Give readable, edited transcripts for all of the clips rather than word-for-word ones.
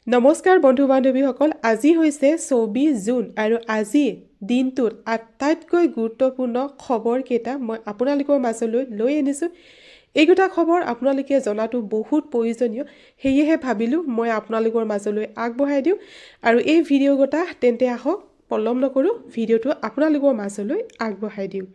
নমস্কাৰ বন্ধু বান্ধৱীসকল আজি হৈছে 24 জুন আৰু আজি দিনটোত আটাইতকৈ গুৰুত্বপূৰ্ণ খবৰকেইটা মই আপোনালোকৰ মাজলৈ লৈ আনিছোঁ এইকেইটা খবৰ আপোনালোকে জনাটো বহুত প্ৰয়োজনীয় সেয়েহে ভাবিলোঁ মই আপোনালোকৰ মাজলৈ আগবঢ়াই দিওঁ আৰু এই ভিডিঅ'গটা তেন্তে আহক পলম নকৰোঁ ভিডিঅ'টো আপোনালোকৰ মাজলৈ আগবঢ়াই দিওঁ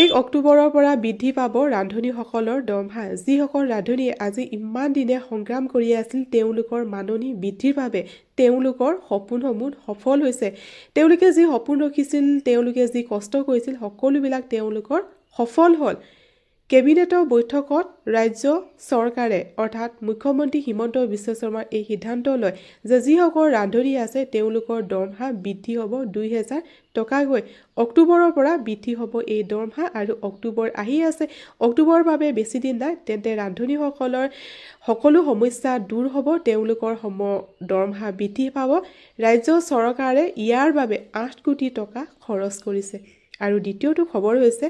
1 অক্টোবৰৰ পৰা বৃদ্ধি পাব ৰান্ধনীসকলৰ দৰমহা যিসকল ৰান্ধনীয়ে আজি ইমান দিনে সংগ্ৰাম কৰি আছিল তেওঁলোকৰ মাননি বৃদ্ধিৰ বাবে তেওঁলোকৰ সপোনসমূহ সফল হৈছে তেওঁলোকে যি সপোন ৰখিছিল তেওঁলোকে যি কষ্ট কৰিছিল সকলোবিলাক তেওঁলোকৰ সফল হ'ল কেবিনেটৰ বৈঠকত ৰাজ্য চৰকাৰে অৰ্থাৎ মুখ্যমন্ত্ৰী হিমন্ত বিশ্ব শৰ্মাৰ এই সিদ্ধান্ত লয় যে যিসকল ৰান্ধনী আছে তেওঁলোকৰ দৰমহা বৃদ্ধি হ'ব 2000 টকাকৈ অক্টোবৰৰ পৰা বৃদ্ধি হ'ব এই দৰমহা আৰু অক্টোবৰ আহি আছে অক্টোবৰৰ বাবে বেছি দিন নাই তেন্তে ৰান্ধনীসকলৰ সকলো সমস্যা দূৰ হ'ব তেওঁলোকৰ দৰমহা বৃদ্ধি পাব ৰাজ্য চৰকাৰে ইয়াৰ বাবে 8 কোটি টকা খৰচ কৰিছে আৰু দ্বিতীয়টো খবৰ হৈছে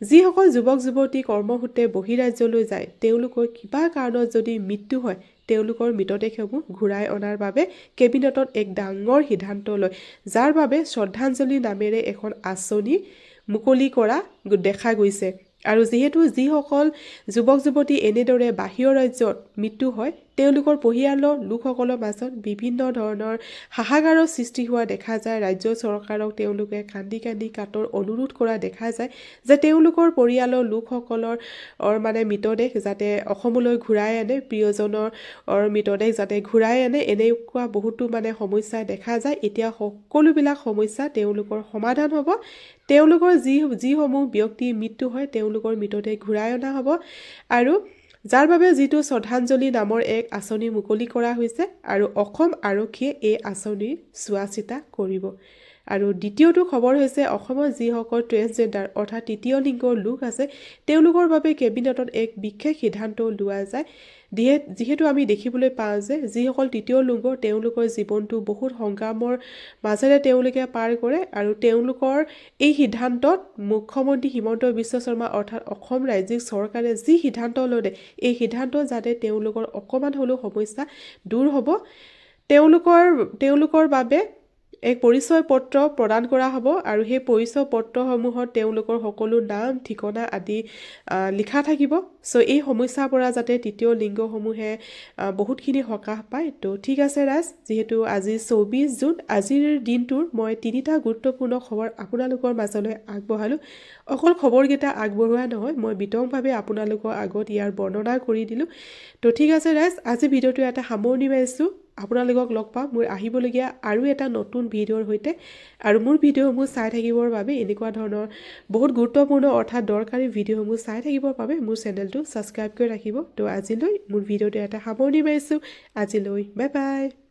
যিসকল যুৱক যুৱতী কৰ্মসূত্ৰে বহিৰাজ্যলৈ যায় তেওঁলোকৰ কিবা কাৰণত যদি মৃত্যু হয় তেওঁলোকৰ মৃতদেহসমূহ ঘূৰাই অনাৰ বাবে কেবিনেটত এক ডাঙৰ সিদ্ধান্ত লয় যাৰ বাবে শ্ৰদ্ধাঞ্জলি নামেৰে এখন আঁচনি মুকলি কৰা দেখা গৈছে আৰু যিহেতু যিসকল যুৱক যুৱতী এনেদৰে বাহিৰৰ ৰাজ্যত মৃত্যু হয় তেওঁলোকৰ পৰিয়ালৰ লোকসকলৰ মাজত বিভিন্ন ধৰণৰ হাহাকাৰৰ সৃষ্টি হোৱা দেখা যায় ৰাজ্য চৰকাৰক তেওঁলোকে কান্দি কান্দি কাটৰ অনুৰোধ কৰা দেখা যায় যে তেওঁলোকৰ পৰিয়ালৰ লোকসকলৰ মানে মৃতদেহ যাতে অসমলৈ ঘূৰাই আনে প্ৰিয়জনৰ মৃতদেহ যাতে ঘূৰাই আনে এনেকুৱা বহুতো মানে সমস্যা দেখা যায় এতিয়া সকলোবিলাক সমস্যা তেওঁলোকৰ সমাধান হ'ব তেওঁলোকৰ যিসমূহ ব্যক্তিৰ মৃত্যু হয় তেওঁলোকৰ মৃতদেহ ঘূৰাই অনা হ'ব আৰু যাৰ বাবে যিটো শ্ৰদ্ধাঞ্জলি নামৰ এক আঁচনি মুকলি কৰা হৈছে আৰু অসম আৰক্ষীয়ে এই আঁচনিৰ চোৱাচিতা কৰিব আৰু দ্বিতীয়টো খবৰ হৈছে অসমৰ যিসকল ট্ৰেন্সজেণ্ডাৰ অৰ্থাৎ তৃতীয় লিংগৰ লোক আছে তেওঁলোকৰ বাবে কেবিনেটত এক বিশেষ সিদ্ধান্ত লোৱা যায় যিহেতু আমি দেখিবলৈ পাওঁ যে যিসকল তৃতীয় লিংগৰ তেওঁলোকৰ জীৱনটো বহুত সংগ্ৰামৰ মাজেৰে তেওঁলোকে পাৰ কৰে আৰু তেওঁলোকৰ এই সিদ্ধান্তত মুখ্যমন্ত্ৰী হিমন্ত বিশ্ব শৰ্মা অৰ্থাৎ অসম ৰাজ্যিক চৰকাৰে যি সিদ্ধান্ত ল'লে এই সিদ্ধান্ত যাতে তেওঁলোকৰ অকণমান হ'লেও সমস্যা দূৰ হ'ব তেওঁলোকৰ বাবে এক পৰিচয় পত্ৰ প্ৰদান কৰা হ'ব আৰু সেই পৰিচয় পত্ৰসমূহত তেওঁলোকৰ সকলো নাম ঠিকনা আদি লিখা থাকিব সো এই সমস্যাৰ পৰা যাতে তৃতীয় লিংগসমূহে বহুতখিনি সকাহ পায় তো ঠিক আছে ৰাজ যেহেতু আজি 24 জুন আজিৰ দিনটোৰ মই তিনিটা গুৰুত্বপূৰ্ণ খবৰ আপোনালোকৰ মাজলৈ আগবঢ়ালোঁ অকল খবৰকেইটা আগবঢ়োৱা নহয় মই বিতংভাৱে আপোনালোকৰ আগত ইয়াৰ বৰ্ণনা কৰি দিলোঁ তো ঠিক আছে ৰাজ আজি ভিডিঅ'টো এটা সামৰণি মাৰিছোঁ আপোনালোকক লগ পাম মোৰ আহিবলগীয়া আৰু এটা নতুন ভিডিঅ'ৰ সৈতে আৰু মোৰ ভিডিঅ'সমূহ চাই থাকিবৰ বাবে এনেকুৱা ধৰণৰ বহুত গুৰুত্বপূৰ্ণ অৰ্থাৎ দৰকাৰী ভিডিঅ'সমূহ চাই থাকিবৰ বাবে মোৰ চেনেলটো ছাবস্ক্ৰাইব কৰি ৰাখিব তো আজিলৈ মোৰ ভিডিঅ'টো এটা সামৰণি মাৰিছোঁ আজিলৈ বাই বাই